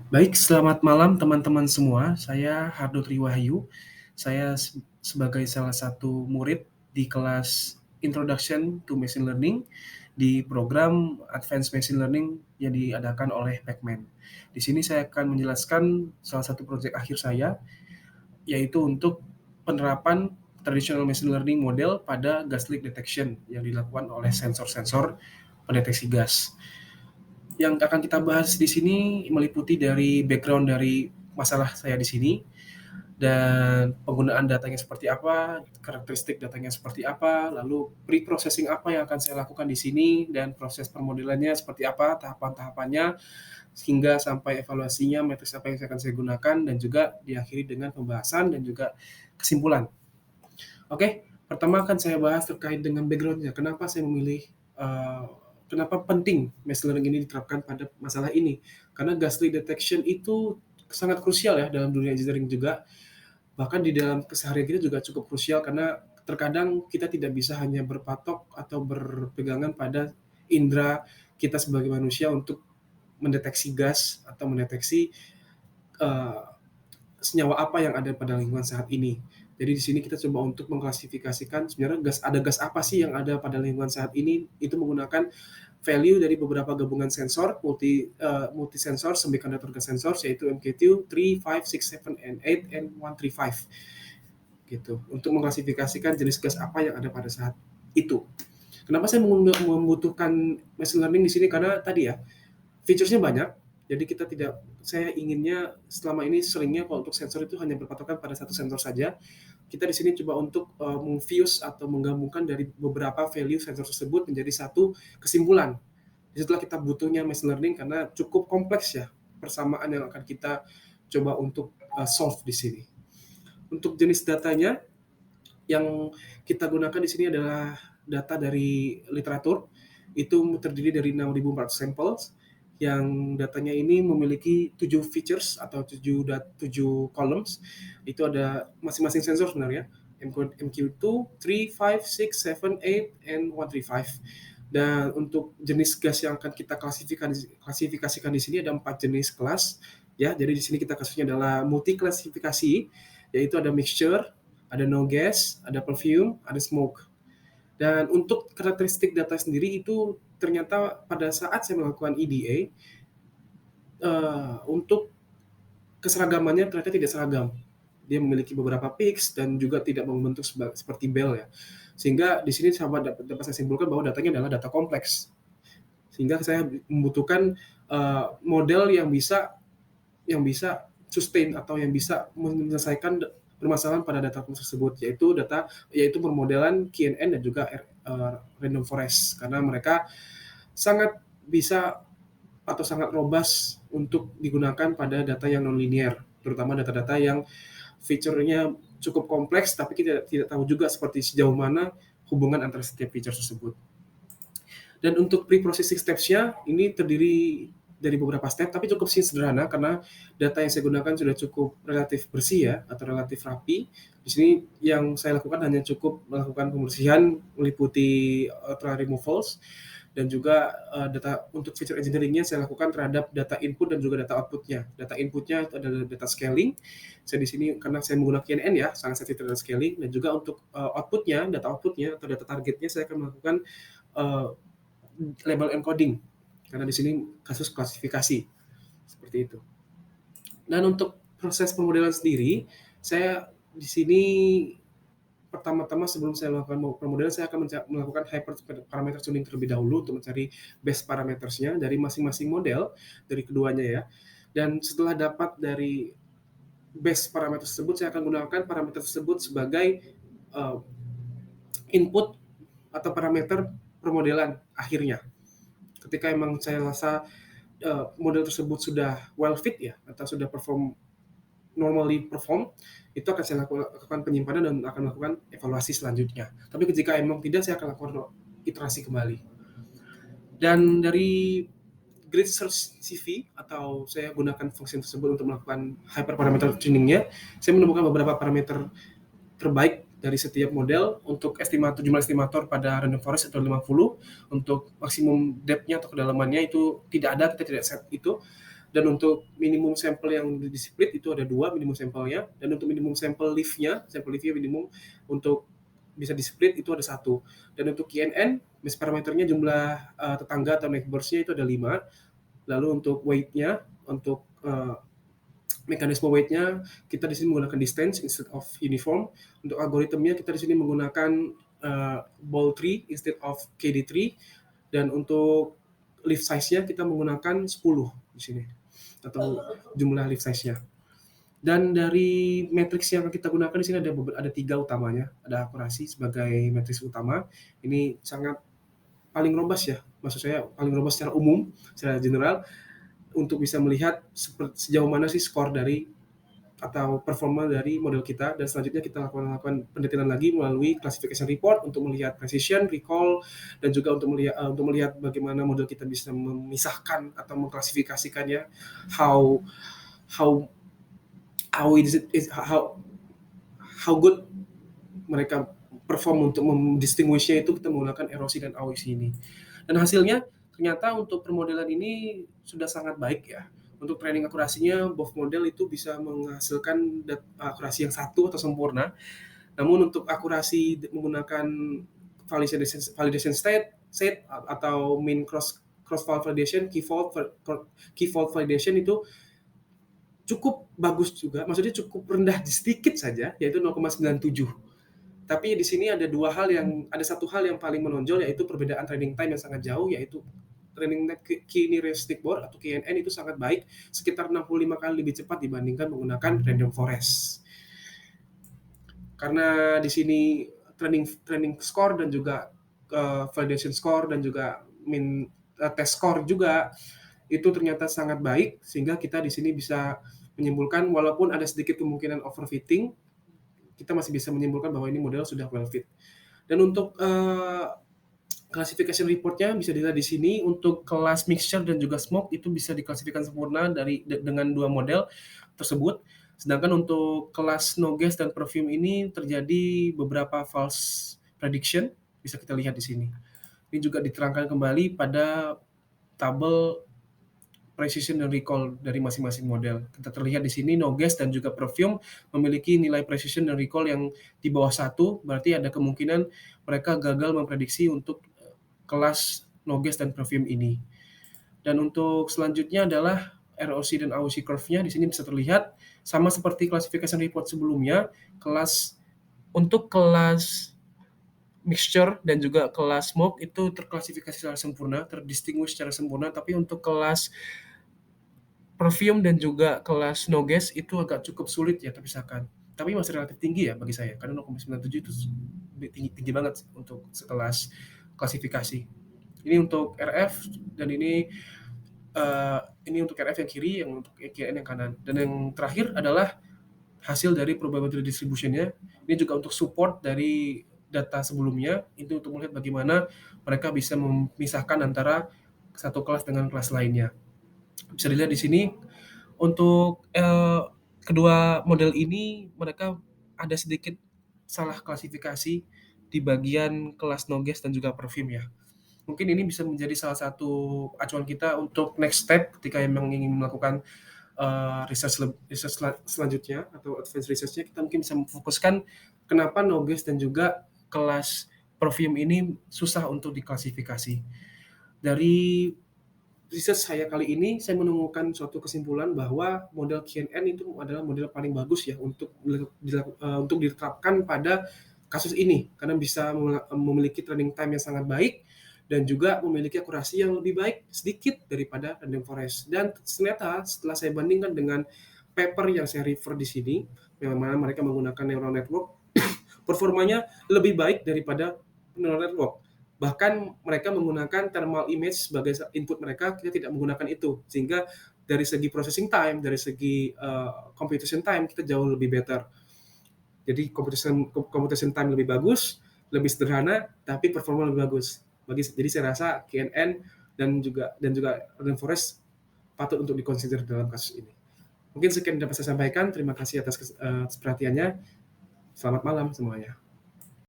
Baik, selamat malam teman-teman semua. Saya Hardo Triwahyu. Saya sebagai salah satu murid di kelas Introduction to Machine Learning di program Advanced Machine Learning yang diadakan oleh Pacman. Di sini saya akan menjelaskan salah satu proyek akhir saya, yaitu untuk penerapan traditional machine learning model pada gas leak detection yang dilakukan oleh sensor-sensor pendeteksi gas. Yang akan kita bahas di sini meliputi dari background dari masalah saya di sini dan penggunaan datanya seperti apa, karakteristik datanya seperti apa, lalu pre-processing apa yang akan saya lakukan di sini dan proses permodelannya seperti apa, tahapan-tahapannya hingga sampai evaluasinya, matriks apa yang akan saya gunakan dan juga diakhiri dengan pembahasan dan juga kesimpulan. Oke, pertama akan saya bahas terkait dengan background-nya. Kenapa saya memilih kenapa penting machine learning ini diterapkan pada masalah ini? Karena gas leak detection itu sangat krusial ya dalam dunia engineering juga. Bahkan di dalam keseharian kita juga cukup krusial karena terkadang kita tidak bisa hanya berpatok atau berpegangan pada indera kita sebagai manusia untuk mendeteksi gas atau mendeteksi uh, senyawa apa yang ada pada lingkungan saat ini. Jadi di sini kita coba untuk mengklasifikasikan sebenarnya gas apa sih yang ada pada lingkungan saat ini, itu menggunakan value dari beberapa gabungan sensor multi sensor semiconductor gas sensors yaitu MQ2, 3, 5, 6, 7 and 8 and 135 gitu untuk mengklasifikasikan jenis gas apa yang ada pada saat itu. Kenapa saya membutuhkan machine learning di sini karena tadi ya featuresnya banyak, jadi kita tidak, saya inginnya selama ini seringnya kalau untuk sensor itu hanya berpatokan pada satu sensor saja. Kita di sini coba untuk memfuse atau menggabungkan dari beberapa value sensor tersebut menjadi satu kesimpulan. Disitulah kita butuhnya machine learning karena cukup kompleks ya persamaan yang akan kita coba untuk solve di sini. Untuk jenis datanya yang kita gunakan di sini adalah data dari literatur, itu terdiri dari 6.400 samples, yang datanya ini memiliki 7 features atau 7 columns. Itu ada masing-masing sensor sebenarnya, MQ2, 3, 5, 6, 7, 8, and 135. Dan untuk jenis gas yang akan kita klasifikasikan di sini ada 4 jenis kelas. Ya, jadi di sini kita kasusnya adalah multi klasifikasi, yaitu ada mixture, ada no gas, ada perfume, ada smoke. Dan untuk karakteristik data sendiri itu ternyata pada saat saya melakukan EDA, untuk keseragamannya ternyata tidak seragam. Dia memiliki beberapa peaks dan juga tidak membentuk seperti bell ya. Sehingga di sini dapat saya simpulkan bahwa datanya adalah data kompleks. Sehingga saya membutuhkan model yang bisa sustain atau yang bisa menyelesaikan permasalahan pada data tersebut, yaitu permodelan KNN dan juga random forest, karena mereka sangat bisa atau sangat robust untuk digunakan pada data yang nonlinear, terutama data-data yang fiturnya cukup kompleks tapi kita tidak tahu juga seperti sejauh mana hubungan antara setiap feature tersebut. Dan untuk pre-processing steps-nya ini terdiri dari beberapa step, tapi cukup sederhana karena data yang saya gunakan sudah cukup relatif bersih ya, atau relatif rapi. Di sini yang saya lakukan hanya cukup melakukan pembersihan meliputi trial removals dan juga data untuk feature engineering-nya saya lakukan terhadap data input dan juga data output-nya. Data input-nya adalah data scaling. Saya di sini karena saya menggunakan KNN ya, sangat sensitif data scaling, dan juga untuk data output-nya atau data targetnya saya akan melakukan label encoding karena di sini kasus klasifikasi seperti itu. Dan untuk proses pemodelan sendiri, saya di sini pertama-tama sebelum saya melakukan pemodelan, saya akan melakukan hyperparameter tuning terlebih dahulu untuk mencari base parametersnya dari masing-masing model dari keduanya ya. Dan setelah dapat dari base parameter tersebut, saya akan gunakan parameter tersebut sebagai input atau parameter permodelan akhirnya. Ketika emang saya rasa model tersebut sudah well fit ya atau sudah normally perform, itu akan saya lakukan penyimpanan dan akan melakukan evaluasi selanjutnya. Tapi jika emang tidak, saya akan lakukan iterasi kembali. Dan dari grid search CV atau saya gunakan fungsi tersebut untuk melakukan hyperparameter tuningnya, saya menemukan beberapa parameter terbaik dari setiap model. Untuk jumlah estimator pada random forest itu 50, untuk maksimum depth-nya atau kedalamannya itu tidak ada, kita tidak set itu. Dan untuk minimum sampel yang di-split itu ada 2 minimum sampelnya, dan untuk minimum sampel lift-nya minimum untuk bisa di-split itu ada 1. Dan untuk KNN, base parameternya jumlah tetangga atau neighbors-nya itu ada 5. Lalu untuk weight-nya, untuk mekanisme weight-nya kita di sini menggunakan distance instead of uniform. Untuk algoritmnya kita di sini menggunakan ball tree instead of KD tree, dan untuk lift size-nya kita menggunakan 10 di sini atau jumlah lift size-nya. Dan dari matriks yang kita gunakan di sini ada 3 utamanya. Ada akurasi sebagai matriks utama. Ini sangat paling robust ya. Maksud saya paling robust secara umum, secara general, untuk bisa melihat sejauh mana sih skor dari atau performa dari model kita. Dan selanjutnya kita lakukan pendetailan lagi melalui classification report untuk melihat precision, recall, dan juga untuk melihat bagaimana model kita bisa memisahkan atau mengklasifikasikannya, how good mereka perform. Untuk mendistinguishnya itu kita menggunakan erosi dan AOC ini. Dan hasilnya ternyata untuk permodelan ini sudah sangat baik ya. Untuk training akurasinya, both model itu bisa menghasilkan akurasi yang 1 atau sempurna. Namun untuk akurasi menggunakan validation state atau mean cross fault validation, key fault validation itu cukup bagus juga. Maksudnya cukup rendah sedikit saja, yaitu 0,97. Tapi di sini ada satu hal yang paling menonjol, yaitu perbedaan training time yang sangat jauh, yaitu training time key nearest stickboard atau KNN itu sangat baik, sekitar 65 kali lebih cepat dibandingkan menggunakan random forest. Karena di sini training score dan juga validation score dan juga test score juga itu ternyata sangat baik, sehingga kita di sini bisa menyimpulkan walaupun ada sedikit kemungkinan overfitting, kita masih bisa menyimpulkan bahwa ini model sudah well fit. Dan untuk classification report-nya bisa dilihat di sini. Untuk kelas mixture dan juga smoke itu bisa diklasifikasikan sempurna dengan 2 model tersebut. Sedangkan untuk kelas no gas dan perfume ini terjadi beberapa false prediction, bisa kita lihat di sini. Ini juga diterangkan kembali pada tabel precision dan recall dari masing-masing model. Kita terlihat di sini no gas dan juga perfume memiliki nilai precision dan recall yang di bawah 1, berarti ada kemungkinan mereka gagal memprediksi untuk kelas no gas dan perfume ini. Dan untuk selanjutnya adalah ROC dan AOC curve-nya di sini bisa terlihat sama seperti classification report sebelumnya. Untuk kelas mixture dan juga kelas smoke itu terklasifikasi secara sempurna, terdistinguish secara sempurna, tapi untuk kelas perfume dan juga kelas no gas itu agak cukup sulit ya terpisahkan. Tapi masih relatif tinggi ya bagi saya, karena 0,97 itu tinggi banget untuk sekelas klasifikasi. Ini untuk RF, dan ini untuk RF yang kiri, yang untuk EKN yang kanan. Dan yang terakhir adalah hasil dari probability distribution-nya. Ini juga untuk support dari data sebelumnya, itu untuk melihat bagaimana mereka bisa memisahkan antara satu kelas dengan kelas lainnya. Bisa dilihat di sini untuk kedua model ini mereka ada sedikit salah klasifikasi di bagian kelas no gas dan juga perfume ya. Mungkin ini bisa menjadi salah satu acuan kita untuk next step ketika memang ingin melakukan research selanjutnya atau advanced research-nya. Kita mungkin bisa memfokuskan kenapa no gas dan juga kelas perfume ini susah untuk diklasifikasi. Dari riset saya kali ini, saya menemukan suatu kesimpulan bahwa model KNN itu adalah model paling bagus ya untuk diterapkan pada kasus ini, karena bisa memiliki training time yang sangat baik dan juga memiliki akurasi yang lebih baik sedikit daripada random forest. Dan ternyata setelah saya bandingkan dengan paper yang saya refer di sini, yang mana mereka menggunakan neural network, performanya lebih baik daripada neural network. Bahkan mereka menggunakan thermal image sebagai input mereka, kita tidak menggunakan itu. Sehingga dari segi processing time, dari segi computation time, kita jauh lebih better. Jadi computation time lebih bagus, lebih sederhana, tapi performa lebih bagus. Jadi saya rasa KNN dan juga random forest patut untuk dikonsider dalam kasus ini. Mungkin sekian dapat saya sampaikan. Terima kasih atas perhatiannya. Selamat malam semuanya.